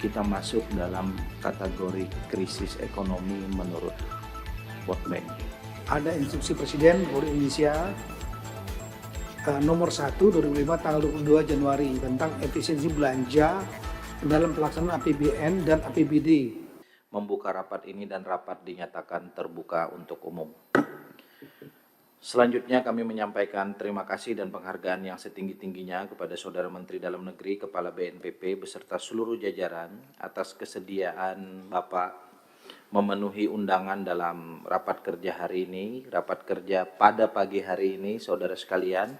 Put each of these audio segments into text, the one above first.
kita masuk dalam kategori krisis ekonomi menurut World Bank. Ada instruksi Presiden Republik Indonesia nomor 1 2005 tanggal 22 Januari tentang efisiensi belanja dalam pelaksanaan APBN dan APBD. Membuka rapat ini dan rapat dinyatakan terbuka untuk umum. Selanjutnya kami menyampaikan terima kasih dan penghargaan yang setinggi-tingginya kepada Saudara Menteri Dalam Negeri, Kepala BNPB beserta seluruh jajaran atas kesediaan Bapak memenuhi undangan dalam rapat kerja hari ini. Rapat kerja pada pagi hari ini, saudara sekalian,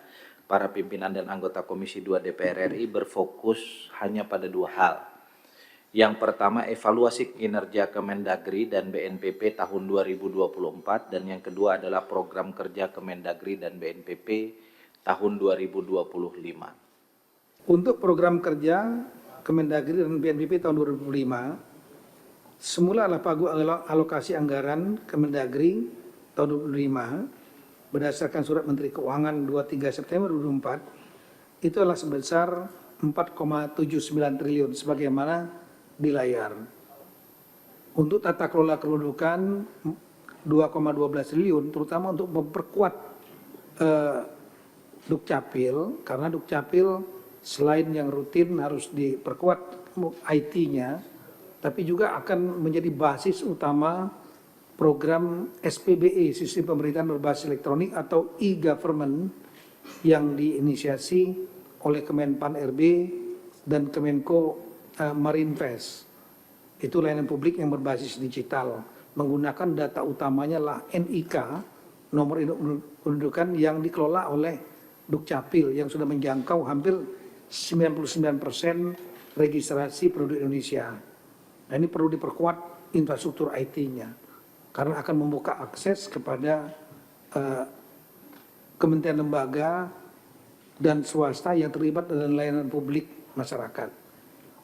para pimpinan dan anggota Komisi 2 DPR RI berfokus hanya pada dua hal. Yang pertama, evaluasi kinerja Kemendagri dan BNPB tahun 2024, dan yang kedua adalah program kerja Kemendagri dan BNPB tahun 2025. Untuk program kerja Kemendagri dan BNPB tahun 2025, semula adalah pagu alokasi anggaran Kemendagri tahun 2025 berdasarkan surat Menteri Keuangan 23 September 2024 itu adalah sebesar 4,79 triliun sebagaimana di layar. Untuk tata kelola kependudukan 2,12 triliun terutama untuk memperkuat Dukcapil, karena Dukcapil selain yang rutin harus diperkuat IT-nya, tapi juga akan menjadi basis utama program SPBE, Sistem Pemerintahan Berbasis Elektronik atau e-Government yang diinisiasi oleh Kemenpan RB dan Kemenko Marinvest. Itu layanan publik yang berbasis digital, menggunakan data utamanya lah NIK, nomor induk kependudukan yang dikelola oleh Dukcapil yang sudah menjangkau hampir 99% registrasi penduduk Indonesia. Nah, ini perlu diperkuat infrastruktur IT-nya karena akan membuka akses kepada kementerian lembaga dan swasta yang terlibat dalam layanan publik masyarakat.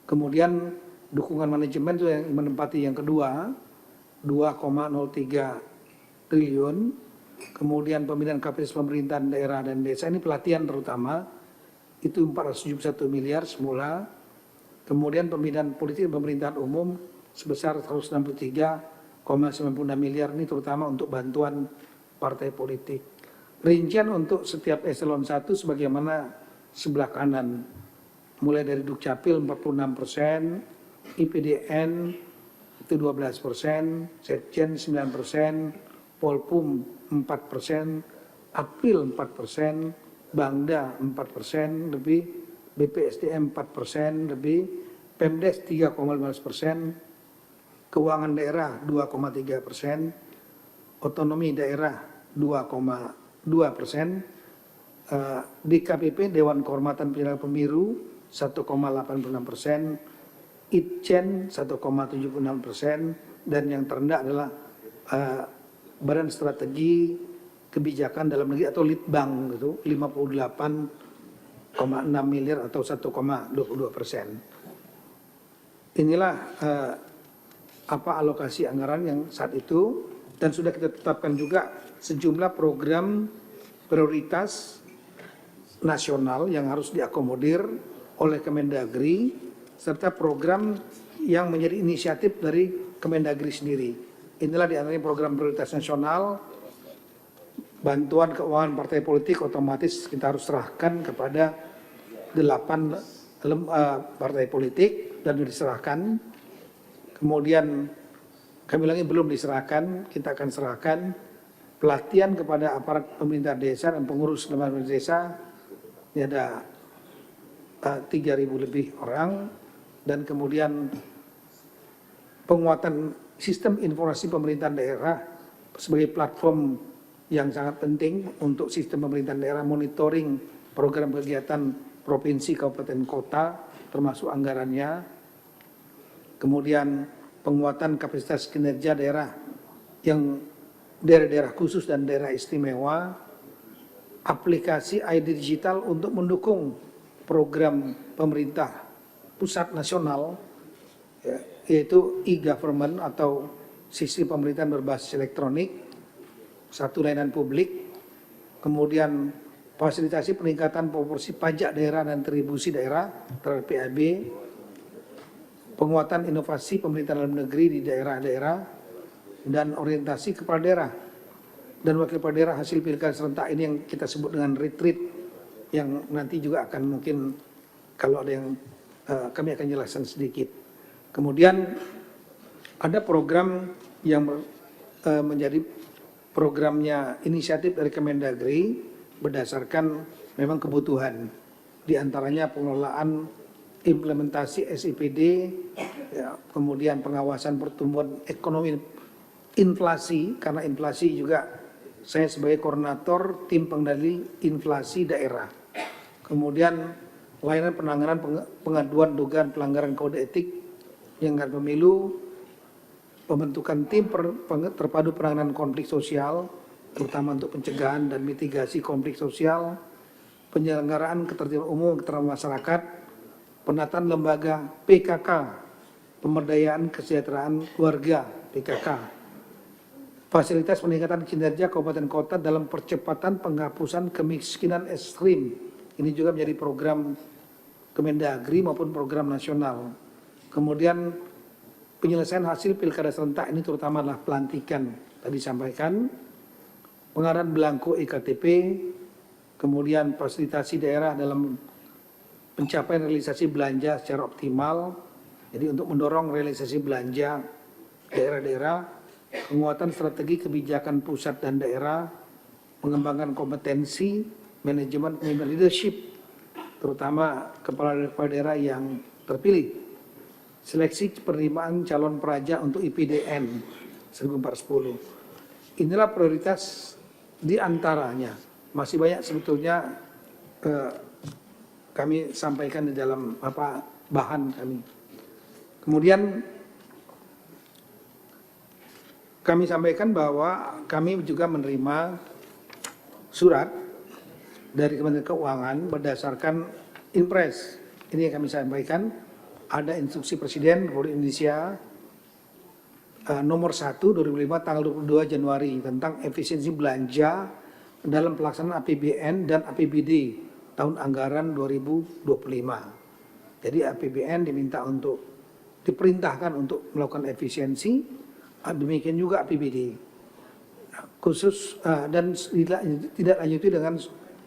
Kemudian dukungan manajemen itu yang menempati yang kedua 2,03 triliun. Kemudian pembinaan kapasitas pemerintahan daerah dan desa, ini pelatihan terutama itu 471 miliar semula. Kemudian pembinaan politik dan pemerintahan umum sebesar 163,96 miliar, ini terutama untuk bantuan partai politik. Rincian untuk setiap eselon 1 sebagaimana sebelah kanan, mulai dari Dukcapil 46%, IPDN itu 12%, Setjen 9%, Polpum 4%, Apil 4%, Bangda 4% lebih, BPSDM 4% lebih, Pemdes 3,15%, keuangan daerah 2,3%, otonomi daerah 2,2%, DKPP Dewan Kehormatan Penyelenggara Pemilu 1,86%, Itjen 1,76%, dan yang terendah adalah Badan Strategi Kebijakan Dalam Negeri atau Litbang gitu 58,6 miliar atau 1,22%. Inilah alokasi anggaran yang saat itu, dan sudah kita tetapkan juga sejumlah program prioritas nasional yang harus diakomodir oleh Kemendagri serta program yang menjadi inisiatif dari Kemendagri sendiri. Inilah diantaranya program prioritas nasional, bantuan keuangan partai politik otomatis kita harus serahkan kepada 8 partai politik dan diserahkan. Kemudian kami lagi belum diserahkan, kita akan serahkan pelatihan kepada aparat pemerintah desa dan pengurus lembaga desa. Ini ada 3.000 lebih orang, dan kemudian penguatan sistem informasi pemerintahan daerah sebagai platform yang sangat penting untuk sistem pemerintahan daerah, monitoring program kegiatan provinsi, kabupaten, kota, termasuk anggarannya. Kemudian penguatan kapasitas kinerja daerah yang daerah-daerah khusus dan daerah istimewa, aplikasi ID digital untuk mendukung program pemerintah pusat nasional, yaitu e-government atau sistem pemerintahan berbasis elektronik, satu layanan publik. Kemudian fasilitasi peningkatan proporsi pajak daerah dan retribusi daerah terhadap PAB, penguatan inovasi pemerintah dalam negeri di daerah-daerah, dan orientasi kepala daerah dan wakil kepala daerah hasil pilkada serentak ini yang kita sebut dengan retreat, yang nanti juga akan mungkin kalau ada yang kami akan jelaskan sedikit. Kemudian ada program yang menjadi programnya inisiatif dari Kemendagri berdasarkan memang kebutuhan, di antaranya pengelolaan implementasi SIPD, ya, kemudian pengawasan pertumbuhan ekonomi inflasi, karena inflasi juga saya sebagai koordinator tim pengendali inflasi daerah. Kemudian layanan penanganan pengaduan dugaan pelanggaran kode etik yang pemilu, pembentukan tim terpadu penanganan konflik sosial, terutama untuk pencegahan dan mitigasi konflik sosial, penyelenggaraan ketertiban umum ketertiban masyarakat, penataan lembaga PKK, pemberdayaan kesejahteraan keluarga PKK, fasilitas peningkatan kinerja kabupaten kota dalam percepatan penghapusan kemiskinan ekstrim. Ini juga menjadi program Kemendagri maupun program nasional. Kemudian penyelesaian hasil pilkada serentak ini terutama adalah pelantikan, tadi sampaikan, pengadaan belangko EKTP, kemudian fasilitasi daerah dalam pencapaian realisasi belanja secara optimal. Jadi untuk mendorong realisasi belanja daerah-daerah, penguatan strategi kebijakan pusat dan daerah, mengembangkan kompetensi, manajemen, leadership, terutama kepala daerah yang terpilih, seleksi penerimaan calon peraja untuk IPDN 1410. Inilah prioritas di antaranya. Masih banyak sebetulnya kami sampaikan di dalam bahan kami. Kemudian kami sampaikan bahwa kami juga menerima surat dari Kementerian Keuangan berdasarkan Inpres. Ini yang kami sampaikan, ada instruksi Presiden Republik Indonesia nomor 1 2005 tanggal 22 Januari tentang efisiensi belanja dalam pelaksanaan APBN dan APBD tahun anggaran 2025. Jadi APBN diperintahkan untuk melakukan efisiensi, demikian juga APBD. Khusus dan tidak lanjuti dengan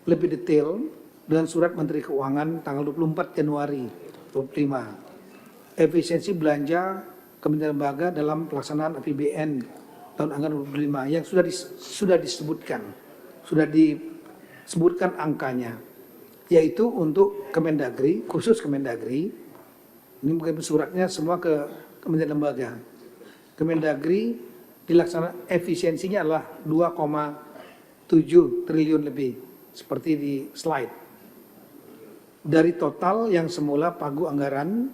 lebih detail dengan surat Menteri Keuangan tanggal 24 Januari 2025. Efisiensi belanja Kementerian Lembaga dalam pelaksanaan APBN tahun anggaran 2025 yang sudah disebutkan angkanya, yaitu untuk Kemendagri, khusus Kemendagri, ini mungkin suratnya semua ke Kementerian Lembaga. Kemendagri dilaksanakan efisiensinya adalah 2,7 triliun lebih, seperti di slide. Dari total yang semula pagu anggaran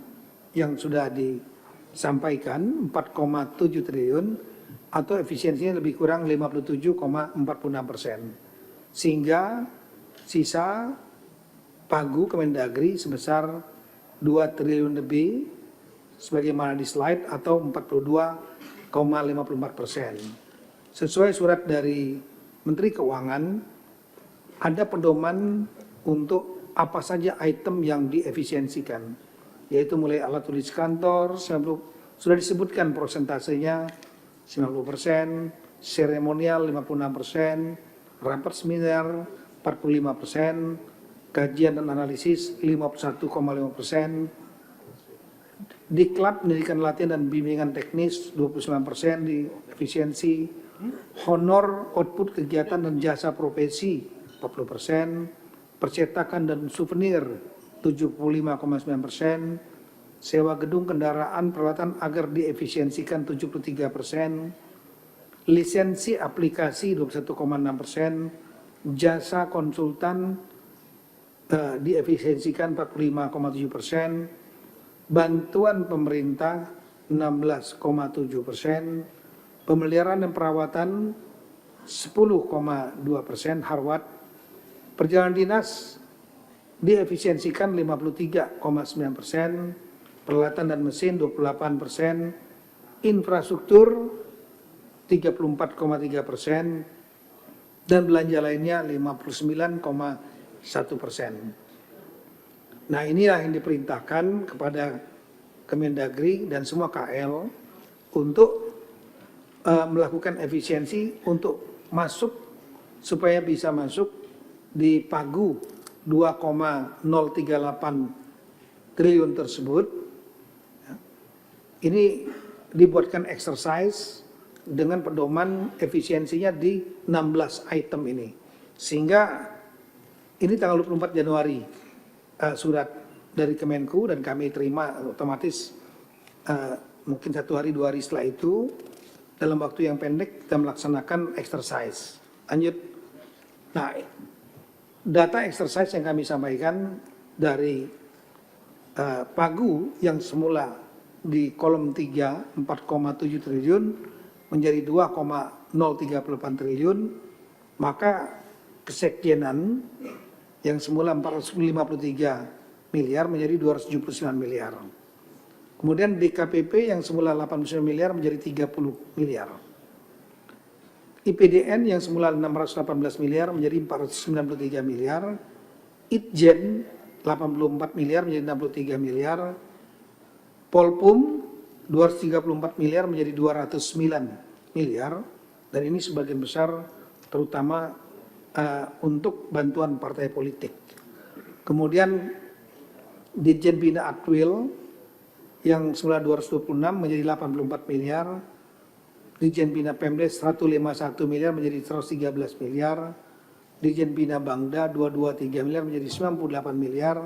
yang sudah disampaikan 4,7 triliun atau efisiensinya lebih kurang 57,46%. Sehingga sisa pagu Kemendagri sebesar 2 triliun lebih sebagaimana di slide atau 42,54%. Sesuai surat dari Menteri Keuangan, ada pedoman untuk apa saja item yang diefisiensikan, yaitu mulai alat tulis kantor, sudah disebutkan prosentasenya 90%, seremonial 56%, rapat seminar 45%, kajian dan analisis 51,5%, diklat pendidikan latihan dan bimbingan teknis 29% di efisiensi, honor output kegiatan dan jasa profesi 40%, percetakan dan souvenir 75,9%, sewa gedung kendaraan peralatan agar diefisiensikan 73%, lisensi aplikasi 21,6%, jasa konsultan diefisiensikan 45,7%, bantuan pemerintah 16,7%, pemeliharaan dan perawatan 10,2%, harwat, perjalanan dinas diefisiensikan 53,9%, peralatan dan mesin 28%, infrastruktur 34,3%, dan belanja lainnya 59,1%. Nah, inilah yang diperintahkan kepada Kemendagri dan semua KL untuk melakukan efisiensi untuk masuk supaya bisa masuk di pagu 2,038 triliun tersebut. Ini dibuatkan exercise dengan pedoman efisiensinya di 16 item ini. Sehingga ini tanggal 24 Januari surat dari Kemenku dan kami terima otomatis mungkin 1 hari 2 hari setelah itu dalam waktu yang pendek kita melaksanakan exercise. Lanjut. Nah, data exercise yang kami sampaikan dari pagu yang semula di kolom 3 4,7 triliun menjadi 2,038 triliun, maka kesekjenan yang semula 453 miliar menjadi 279 miliar. Kemudian DKPP yang semula 89 miliar menjadi 30 miliar. IPDN yang semula 618 miliar menjadi 493 miliar. Itjen 84 miliar menjadi 63 miliar. Polpum 234 miliar menjadi 209 miliar. Dan ini sebagian besar terutama untuk bantuan partai politik. Kemudian Ditjen Bina Aktuil yang semula 226 menjadi 84 miliar. Ditjen Bina Pemdes 151 miliar menjadi 113 miliar. Ditjen Bina Bangda 223 miliar menjadi 98 miliar.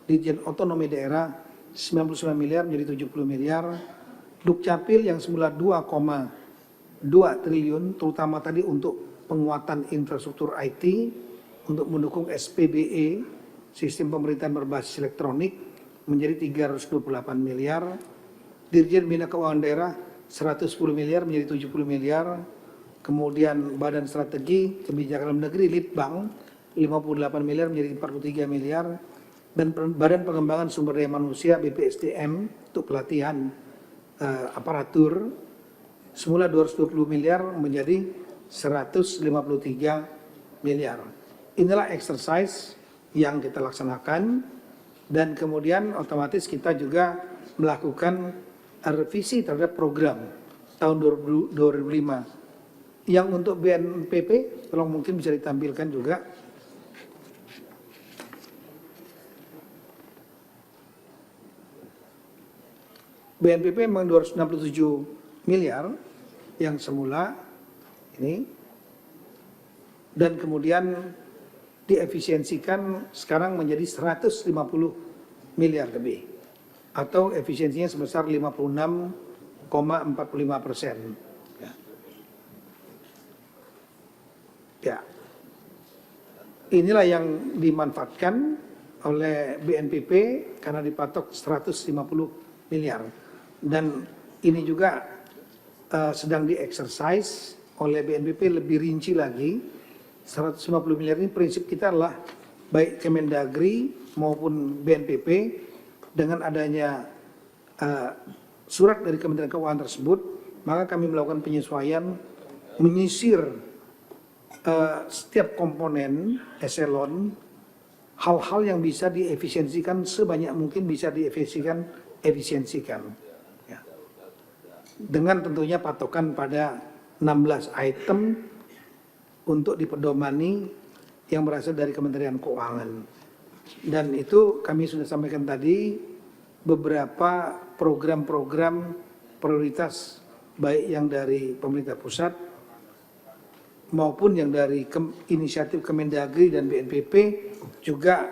Ditjen Otonomi Daerah 99 miliar menjadi 70 miliar. Dukcapil yang semula 2,2 triliun terutama tadi untuk penguatan infrastruktur IT untuk mendukung SPBE, sistem pemerintahan berbasis elektronik, menjadi 328 miliar. Dirjen Bina Keuangan Daerah 110 miliar menjadi 70 miliar. Kemudian Badan Strategi Kebijakan Dalam Negeri Litbang 58 miliar menjadi 43 miliar. Dan Badan Pengembangan Sumber Daya Manusia BPSDM untuk pelatihan aparatur semula 220 miliar menjadi 153 miliar. Inilah exercise yang kita laksanakan. Dan kemudian otomatis kita juga melakukan revisi terhadap program tahun 2005. Yang untuk BNPP, tolong mungkin bisa ditampilkan juga. BNPP memang 267 miliar yang semula ini. Dan kemudian diefisiensikan sekarang menjadi 150 miliar lebih atau efisiensinya sebesar 56,45%. Ya. Inilah yang dimanfaatkan oleh BNPP karena dipatok 150 miliar dan ini juga sedang di-exercise oleh BNPP lebih rinci lagi. 150 miliar ini prinsip kita adalah baik Kemendagri maupun BNPP dengan adanya surat dari Kementerian Keuangan tersebut, maka kami melakukan penyesuaian, menyisir setiap komponen eselon, hal-hal yang bisa diefisiensikan sebanyak mungkin bisa diefisiensikan. Ya. Dengan tentunya patokan pada 16 item untuk dipedomani yang berasal dari Kementerian Keuangan. Dan itu kami sudah sampaikan tadi beberapa program-program prioritas baik yang dari pemerintah pusat maupun yang dari inisiatif Kemendagri dan BNPP juga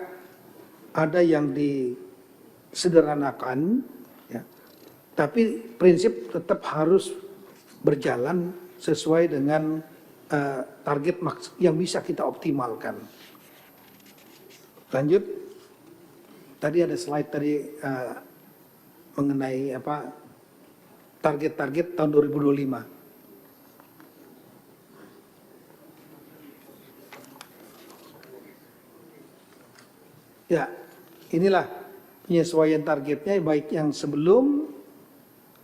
ada yang disederhanakan, ya. Tapi prinsip tetap harus berjalan sesuai dengan target yang bisa kita optimalkan. Lanjut. Tadi ada slide tadi mengenai apa target-target tahun 2025. Ya, inilah penyesuaian targetnya baik yang sebelum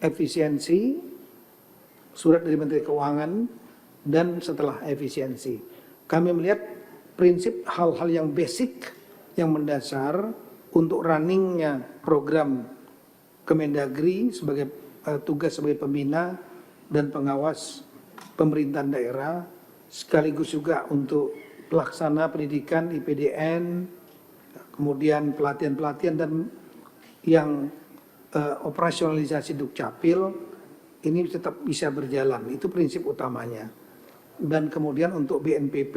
efisiensi surat dari Menteri Keuangan dan setelah efisiensi. Kami melihat prinsip hal-hal yang basic, yang mendasar untuk runningnya program Kemendagri sebagai tugas sebagai pembina dan pengawas pemerintahan daerah, sekaligus juga untuk pelaksana pendidikan IPDN, kemudian pelatihan-pelatihan dan yang operasionalisasi Dukcapil ini tetap bisa berjalan. Itu prinsip utamanya. Dan kemudian untuk BNPP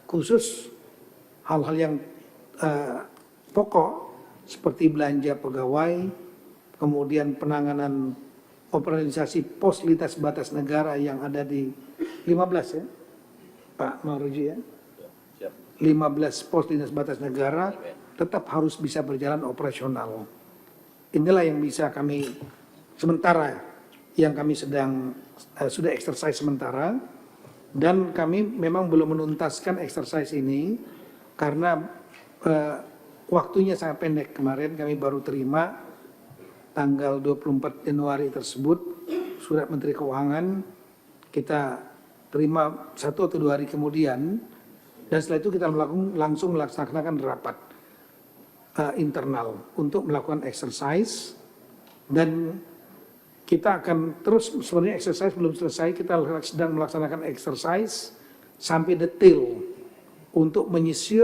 khusus hal-hal yang pokok seperti belanja pegawai, kemudian penanganan operasionalisasi pos lintas batas negara yang ada di 15 ya, Pak Maruji ya. 15 pos lintas batas negara tetap harus bisa berjalan operasional. Inilah yang bisa kami sementara yang kami sedang sudah exercise sementara, dan kami memang belum menuntaskan exercise ini karena waktunya sangat pendek. Kemarin kami baru terima tanggal 24 Januari tersebut surat Menteri Keuangan, kita terima 1 atau 2 hari kemudian, dan setelah itu kita langsung melaksanakan rapat internal untuk melakukan exercise. Dan kita akan terus, sebenarnya exercise belum selesai, kita sedang melaksanakan exercise sampai detail untuk menyisir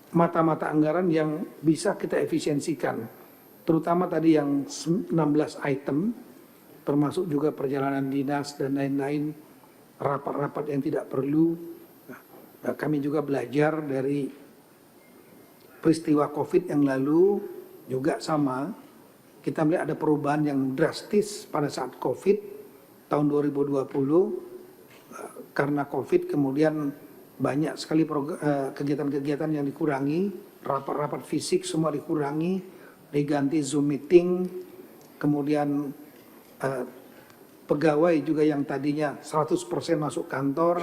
mata-mata anggaran yang bisa kita efisiensikan, terutama tadi yang 16 item, termasuk juga perjalanan dinas dan lain-lain, rapat-rapat yang tidak perlu. Nah, kami juga belajar dari peristiwa COVID yang lalu, juga sama, kita melihat ada perubahan yang drastis pada saat COVID tahun 2020, karena COVID kemudian banyak sekali kegiatan-kegiatan yang dikurangi, rapat-rapat fisik semua dikurangi, diganti Zoom meeting, kemudian pegawai juga yang tadinya 100% masuk kantor,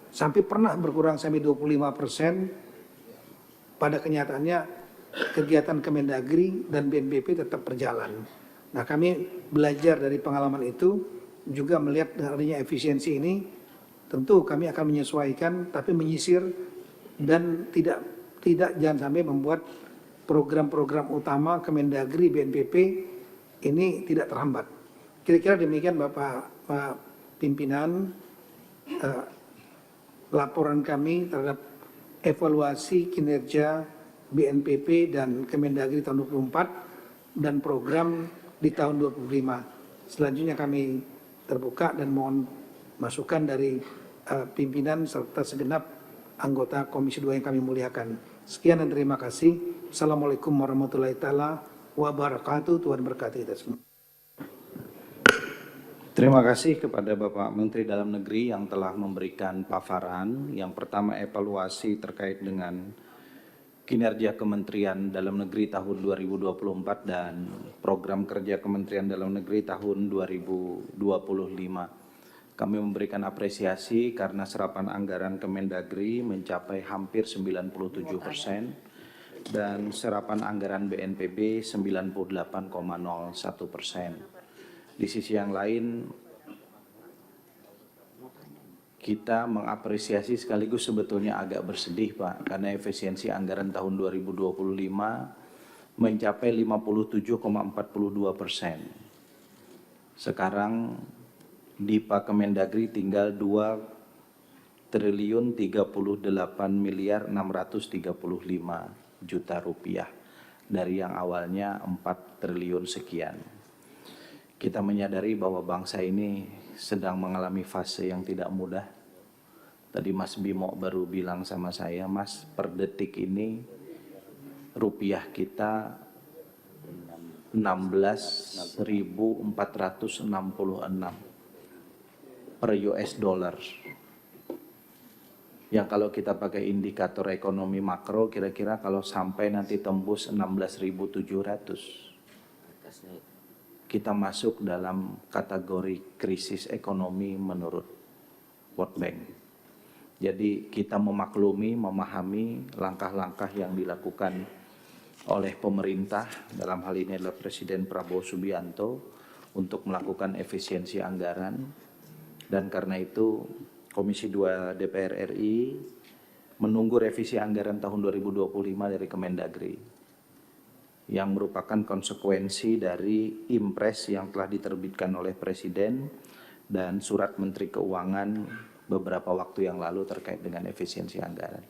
sampai pernah berkurang sampai 25%, pada kenyataannya kegiatan Kemendagri dan BNPP tetap berjalan. Nah, kami belajar dari pengalaman itu, juga melihat adanya efisiensi ini, tentu kami akan menyesuaikan, tapi menyisir dan tidak jangan sampai membuat program-program utama Kemendagri BNPP ini tidak terhambat. Kira-kira demikian Bapak Pimpinan laporan kami terhadap evaluasi kinerja BNPP dan Kemendagri tahun 24 dan program di tahun 25. Selanjutnya kami terbuka dan mohon masukan dari pimpinan serta segenap anggota Komisi 2 yang kami muliakan. Sekian dan terima kasih. Assalamualaikum warahmatullahi taala wabarakatuh. Tuhan berkati kita semua. Terima kasih kepada Bapak Menteri Dalam Negeri yang telah memberikan paparan. Yang pertama, evaluasi terkait dengan kinerja Kementerian Dalam Negeri tahun 2024 dan program kerja Kementerian Dalam Negeri tahun 2025. Kami memberikan apresiasi karena serapan anggaran Kemendagri mencapai hampir 97% dan serapan anggaran BNPB 98,01%. Di sisi yang lain, kita mengapresiasi sekaligus sebetulnya agak bersedih Pak, karena efisiensi anggaran tahun 2025 mencapai 57,42%. Sekarang di Pak Kemendagri tinggal 2.038.635 juta dari yang awalnya 4 triliun sekian. Kita menyadari bahwa bangsa ini sedang mengalami fase yang tidak mudah. Tadi Mas Bimo baru bilang sama saya, Mas, per detik ini rupiah kita 16.466 per US dollar. Yang kalau kita pakai indikator ekonomi makro, kira-kira kalau sampai nanti tembus 16.700, kita masuk dalam kategori krisis ekonomi menurut World Bank. Jadi kita memaklumi, memahami langkah-langkah yang dilakukan oleh pemerintah, dalam hal ini adalah Presiden Prabowo Subianto, untuk melakukan efisiensi anggaran. Dan karena itu Komisi 2 DPR RI menunggu revisi anggaran tahun 2025 dari Kemendagri. yang merupakan konsekuensi dari impres yang telah diterbitkan oleh Presiden dan surat Menteri Keuangan beberapa waktu yang lalu terkait dengan efisiensi anggaran.